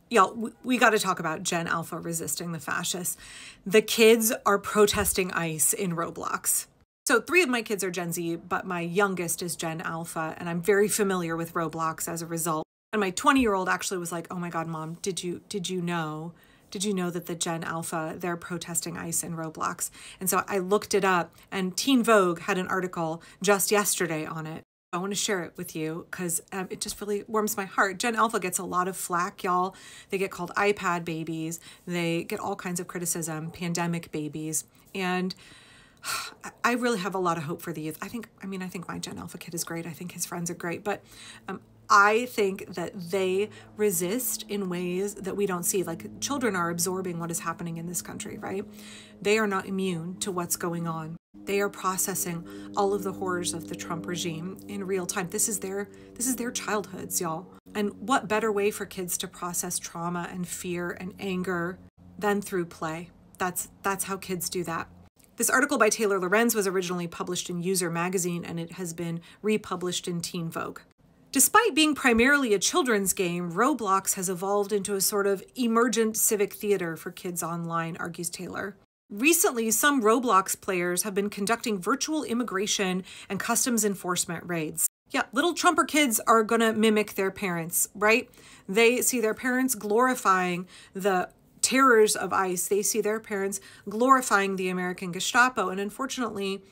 Y'all, we got to talk about Gen Alpha resisting the fascists. The kids are protesting ICE in Roblox. So 3 of my kids are Gen Z, but my youngest is Gen Alpha, and I'm very familiar with Roblox as a result. And my 20-year-old actually was like, "Oh my God, Mom, did you know? Did you know that the Gen Alpha, they're protesting ICE in Roblox?" And so I looked it up, and Teen Vogue had an article just yesterday on it. I want to share it with you because it just really warms my heart. Gen Alpha gets a lot of flack, y'all. They get called iPad babies. They get all kinds of criticism, pandemic babies. And I really have a lot of hope for the youth. I think my Gen Alpha kid is great. I think his friends are great. But I think that they resist in ways that we don't see. Like, children are absorbing what is happening in this country, right? They are not immune to what's going on. They are processing all of the horrors of the Trump regime in real time. This is their childhoods, y'all. And what better way for kids to process trauma and fear and anger than through play? That's how kids do that. This article by Taylor Lorenz was originally published in User magazine, and it has been republished in Teen Vogue. Despite being primarily a children's game, Roblox has evolved into a sort of emergent civic theater for kids online, argues Taylor. Recently, some Roblox players have been conducting virtual immigration and customs enforcement raids. Yeah, little Trumper kids are gonna mimic their parents, right? They see their parents glorifying the terrors of ICE. They see their parents glorifying the American Gestapo. And unfortunately,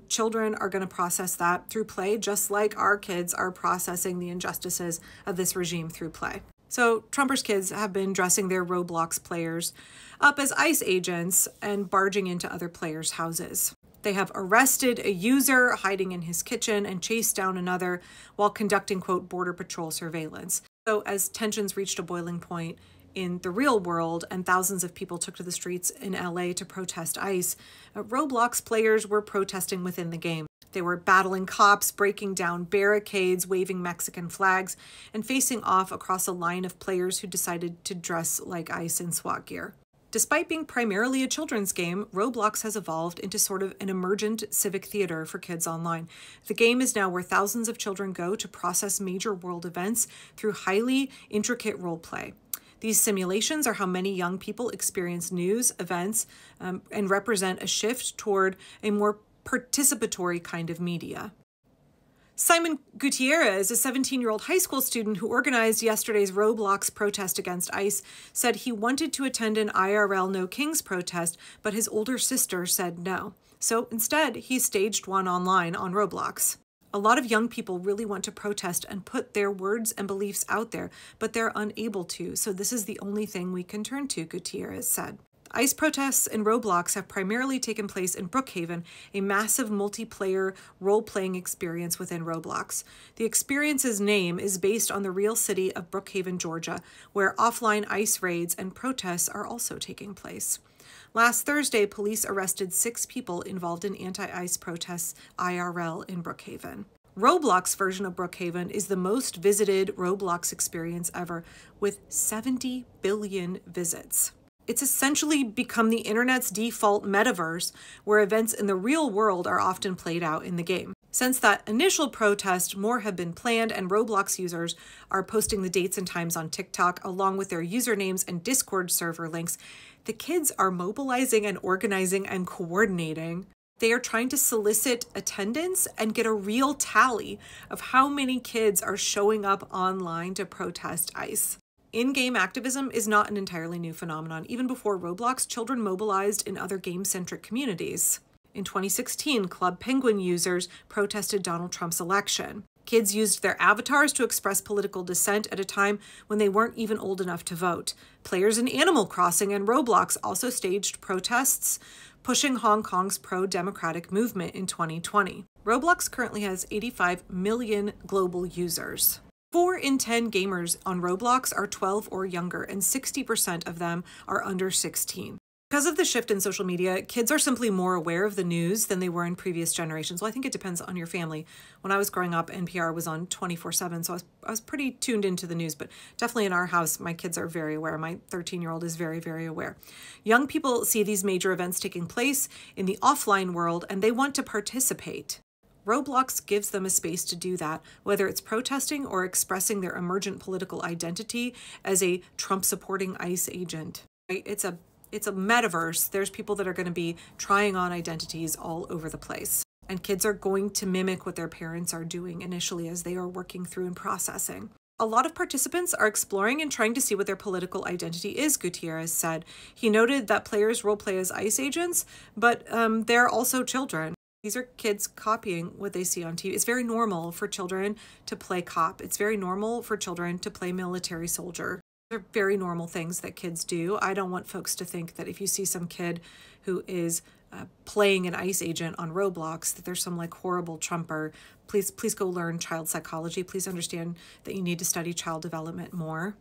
children are going to process that through play, just like our kids are processing the injustices of this regime through play. So Trumpers' kids have been dressing their Roblox players up as ICE agents and barging into other players' houses. They have arrested a user hiding in his kitchen and chased down another while conducting, quote, Border Patrol surveillance. So as tensions reached a boiling point in the real world and thousands of people took to the streets in LA to protest ICE, Roblox players were protesting within the game. They were battling cops, breaking down barricades, waving Mexican flags, and facing off across a line of players who decided to dress like ICE in SWAT gear. Despite being primarily a children's game, Roblox has evolved into sort of an emergent civic theater for kids online. The game is now where thousands of children go to process major world events through highly intricate role play. These simulations are how many young people experience news, events, and represent a shift toward a more participatory kind of media. Simon Gutierrez, a 17-year-old high school student who organized yesterday's Roblox protest against ICE, said he wanted to attend an IRL No Kings protest, but his older sister said no. So instead, he staged one online on Roblox. A lot of young people really want to protest and put their words and beliefs out there, but they're unable to, so this is the only thing we can turn to, Gutierrez said. ICE protests in Roblox have primarily taken place in Brookhaven, a massive multiplayer role-playing experience within Roblox. The experience's name is based on the real city of Brookhaven, Georgia, where offline ICE raids and protests are also taking place. Last Thursday, police arrested 6 people involved in anti-ICE protests IRL in Brookhaven. Roblox version of Brookhaven is the most visited Roblox experience ever, with 70 billion visits. It's essentially become the internet's default metaverse, where events in the real world are often played out in the game. Since that initial protest, more have been planned, and Roblox users are posting the dates and times on TikTok, along with their usernames and Discord server links. The kids are mobilizing and organizing and coordinating. They are trying to solicit attendance and get a real tally of how many kids are showing up online to protest ICE. In-game activism is not an entirely new phenomenon. Even before Roblox, children mobilized in other game-centric communities. In 2016, Club Penguin users protested Donald Trump's election. Kids used their avatars to express political dissent at a time when they weren't even old enough to vote. Players in Animal Crossing and Roblox also staged protests, pushing Hong Kong's pro-democratic movement in 2020. Roblox currently has 85 million global users. 4 in 10 gamers on Roblox are 12 or younger, and 60% of them are under 16. Because of the shift in social media, kids are simply more aware of the news than they were in previous generations. Well, I think it depends on your family. When I was growing up, NPR was on 24/7, so I was pretty tuned into the news, but definitely in our house, my kids are very aware. My 13-year-old is very, very aware. Young people see these major events taking place in the offline world, and they want to participate. Roblox gives them a space to do that, whether it's protesting or expressing their emergent political identity as a Trump-supporting ICE agent. Right? It's a metaverse. There's people that are going to be trying on identities all over the place. And kids are going to mimic what their parents are doing initially as they are working through and processing. A lot of participants are exploring and trying to see what their political identity is, Gutierrez said. He noted that players roleplay as ICE agents, but they're also children. These are kids copying what they see on TV. It's very normal for children to play cop. It's very normal for children to play military soldier. They're very normal things that kids do. I don't want folks to think that if you see some kid who is playing an ICE agent on Roblox, that there's some like horrible Trumper. Please go learn child psychology. Please understand that you need to study child development more,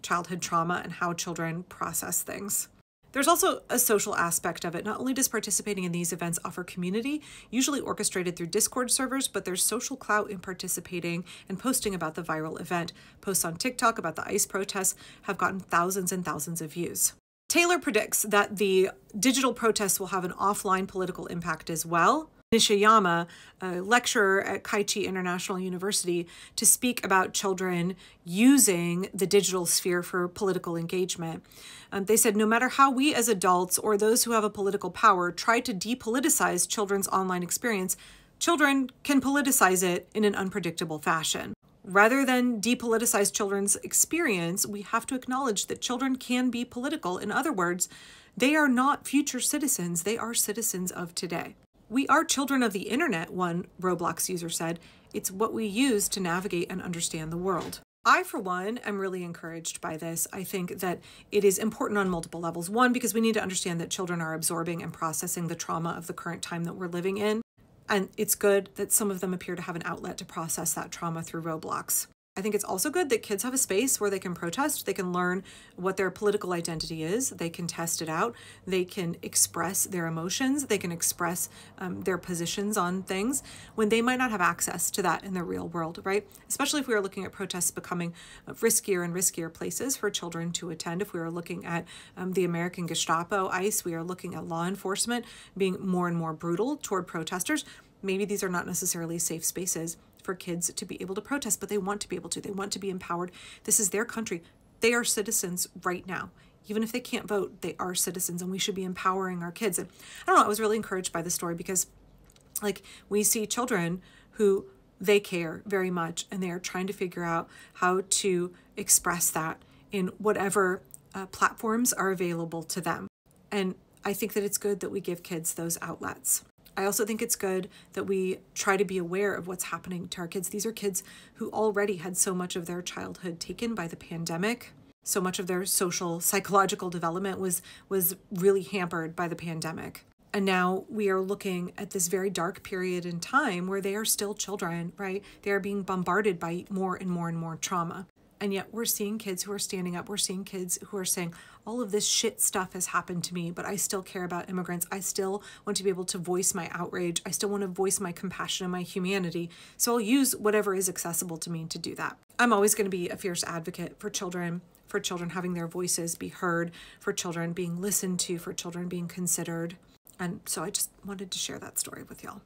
childhood trauma, and how children process things. There's also a social aspect of it. Not only does participating in these events offer community, usually orchestrated through Discord servers, but there's social clout in participating and posting about the viral event. Posts on TikTok about the ICE protests have gotten thousands and thousands of views. Taylor predicts that the digital protests will have an offline political impact as well. Nishiyama, a lecturer at Kaichi International University, to speak about children using the digital sphere for political engagement. They said, no matter how we as adults or those who have a political power try to depoliticize children's online experience, children can politicize it in an unpredictable fashion. Rather than depoliticize children's experience, we have to acknowledge that children can be political. In other words, they are not future citizens. They are citizens of today. We are children of the internet, one Roblox user said. It's what we use to navigate and understand the world. I, for one, am really encouraged by this. I think that it is important on multiple levels. One, because we need to understand that children are absorbing and processing the trauma of the current time that we're living in. And it's good that some of them appear to have an outlet to process that trauma through Roblox. I think it's also good that kids have a space where they can protest, they can learn what their political identity is, they can test it out, they can express their emotions, they can express their positions on things when they might not have access to that in the real world, right? Especially if we are looking at protests becoming riskier and riskier places for children to attend. If we are looking at the American Gestapo, ICE, we are looking at law enforcement being more and more brutal toward protesters. Maybe these are not necessarily safe spaces for kids to be able to protest, but they want to be able to. They want to be empowered. This is their country. They are citizens right now. Even if they can't vote, they are citizens, and we should be empowering our kids. And I don't know, I was really encouraged by this story because like we see children who they care very much, and they are trying to figure out how to express that in whatever platforms are available to them. And I think that it's good that we give kids those outlets. I also think it's good that we try to be aware of what's happening to our kids. These are kids who already had so much of their childhood taken by the pandemic. So much of their social, psychological development was really hampered by the pandemic. And now we are looking at this very dark period in time where they are still children, right? They are being bombarded by more and more and more trauma. And yet we're seeing kids who are standing up. We're seeing kids who are saying, all of this shit stuff has happened to me, but I still care about immigrants. I still want to be able to voice my outrage. I still want to voice my compassion and my humanity. So I'll use whatever is accessible to me to do that. I'm always going to be a fierce advocate for children having their voices be heard, for children being listened to, for children being considered. And so I just wanted to share that story with y'all.